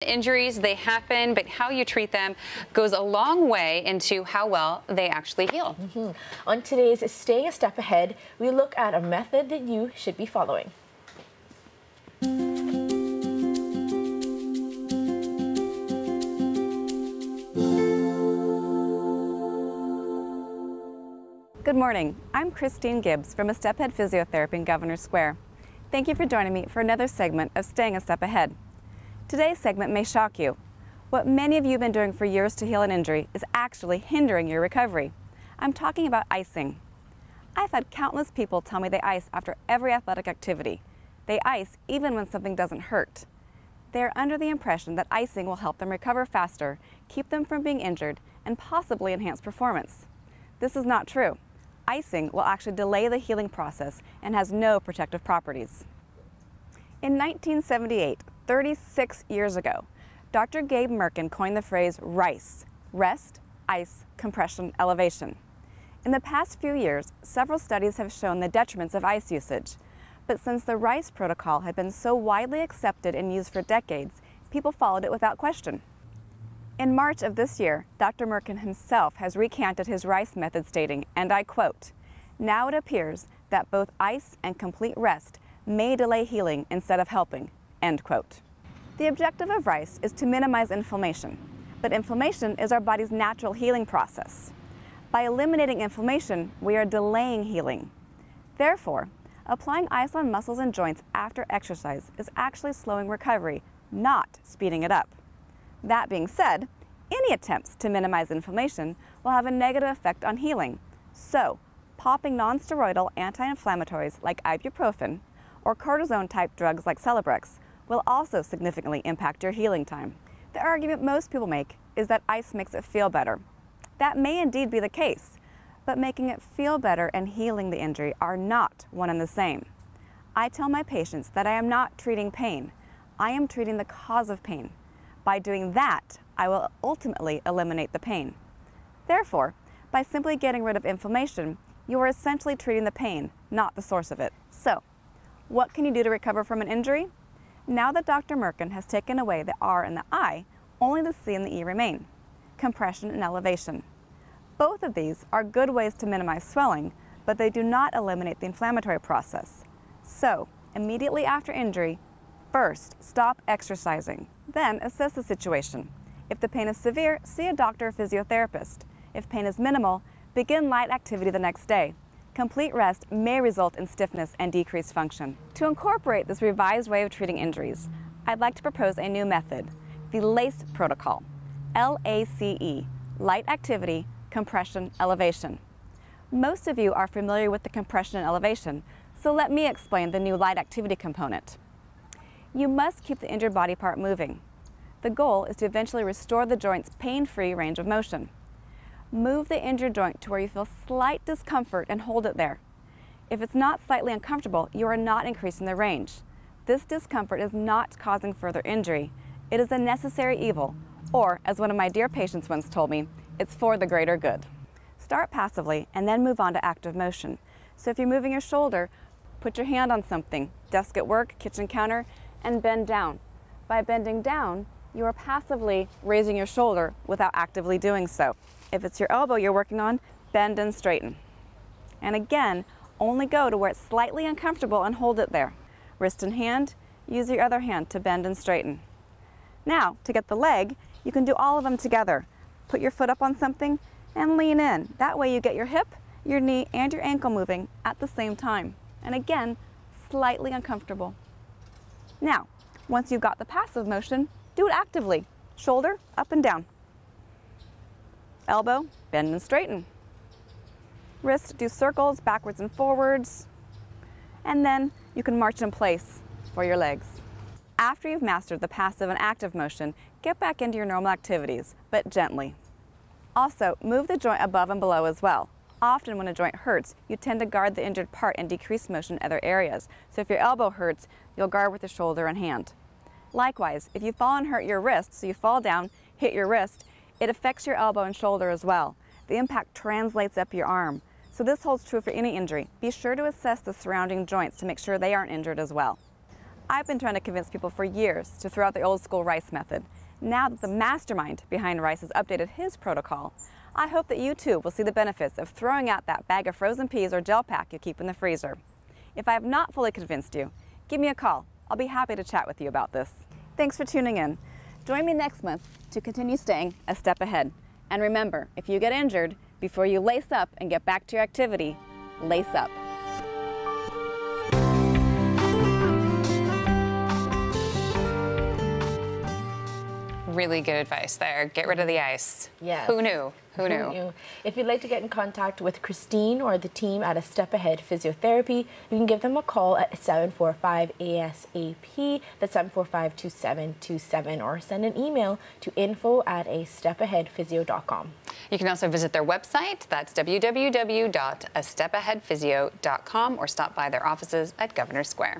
Injuries, they happen, but how you treat them goes a long way into how well they actually heal. On today's Staying a Step Ahead, we look at a method that you should be following. Good morning. I'm Christine Gibbs from A Step Ahead Physiotherapy in Governor Square. Thank you for joining me for another segment of Staying a Step Ahead. Today's segment may shock you. What many of you have been doing for years to heal an injury is actually hindering your recovery. I'm talking about icing. I've had countless people tell me they ice after every athletic activity. They ice even when something doesn't hurt. They are under the impression that icing will help them recover faster, keep them from being injured, and possibly enhance performance. This is not true. Icing will actually delay the healing process and has no protective properties. In 1978, 36 years ago, Dr. Gabe Merkin coined the phrase RICE, rest, ice, compression, elevation. In the past few years, several studies have shown the detriments of ice usage. But since the RICE protocol had been so widely accepted and used for decades, people followed it without question. In March of this year, Dr. Merkin himself has recanted his RICE method, stating, and I quote, "Now it appears that both ice and complete rest may delay healing instead of helping," end quote. The objective of RICE is to minimize inflammation, but inflammation is our body's natural healing process. By eliminating inflammation, we are delaying healing. Therefore, applying ice on muscles and joints after exercise is actually slowing recovery, not speeding it up. That being said, any attempts to minimize inflammation will have a negative effect on healing. So, popping non-steroidal anti-inflammatories like ibuprofen or cortisone-type drugs like Celebrex will also significantly impact your healing time. The argument most people make is that ice makes it feel better. That may indeed be the case, but making it feel better and healing the injury are not one and the same. I tell my patients that I am not treating pain. I am treating the cause of pain. By doing that, I will ultimately eliminate the pain. Therefore, by simply getting rid of inflammation, you are essentially treating the pain, not the source of it. So, what can you do to recover from an injury? Now that Dr. Merkin has taken away the R and the I, only the C and the E remain: compression and elevation. Both of these are good ways to minimize swelling, but they do not eliminate the inflammatory process. So, immediately after injury, first, stop exercising. Then, assess the situation. If the pain is severe, see a doctor or physiotherapist. If pain is minimal, begin light activity the next day. Complete rest may result in stiffness and decreased function. To incorporate this revised way of treating injuries, I'd like to propose a new method, the LACE protocol. LACE, light activity, compression, elevation. Most of you are familiar with the compression and elevation, so let me explain the new light activity component. You must keep the injured body part moving. The goal is to eventually restore the joint's pain-free range of motion. Move the injured joint to where you feel slight discomfort and hold it there. If it's not slightly uncomfortable, you are not increasing the range. This discomfort is not causing further injury. It is a necessary evil, or, as one of my dear patients once told me, it's for the greater good. Start passively and then move on to active motion. So if you're moving your shoulder, put your hand on something, desk at work, kitchen counter, and bend down. By bending down, you are passively raising your shoulder without actively doing so. If it's your elbow you're working on, bend and straighten. And again, only go to where it's slightly uncomfortable and hold it there. Wrist in hand, use your other hand to bend and straighten. Now, to get the leg, you can do all of them together. Put your foot up on something and lean in. That way you get your hip, your knee, and your ankle moving at the same time. And again, slightly uncomfortable. Now, once you've got the passive motion, do it actively. Shoulder up and down. Elbow, bend and straighten. Wrist, do circles backwards and forwards. And then you can march in place for your legs. After you've mastered the passive and active motion, get back into your normal activities, but gently. Also, move the joint above and below as well. Often when a joint hurts, you tend to guard the injured part and decrease motion in other areas. So if your elbow hurts, you'll guard with your shoulder and hand. Likewise, if you fall and hurt your wrist, so you fall down, hit your wrist, it affects your elbow and shoulder as well. The impact translates up your arm. So this holds true for any injury. Be sure to assess the surrounding joints to make sure they aren't injured as well. I've been trying to convince people for years to throw out the old school rice method. Now that the mastermind behind rice has updated his protocol, I hope that you too will see the benefits of throwing out that bag of frozen peas or gel pack you keep in the freezer. If I have not fully convinced you, give me a call. I'll be happy to chat with you about this. Thanks for tuning in. Join me next month to continue staying a step ahead. And remember, if you get injured, before you lace up and get back to your activity, lace up. Really good advice there. Get rid of the ice. Yes. Who knew? Who knew? If you'd like to get in contact with Christine or the team at A Step Ahead Physiotherapy, you can give them a call at 745-ASAP, that's 745-2727, or send an email to info@astepaheadphysio.com. You can also visit their website, that's www.astepaheadphysio.com, or stop by their offices at Governor Square.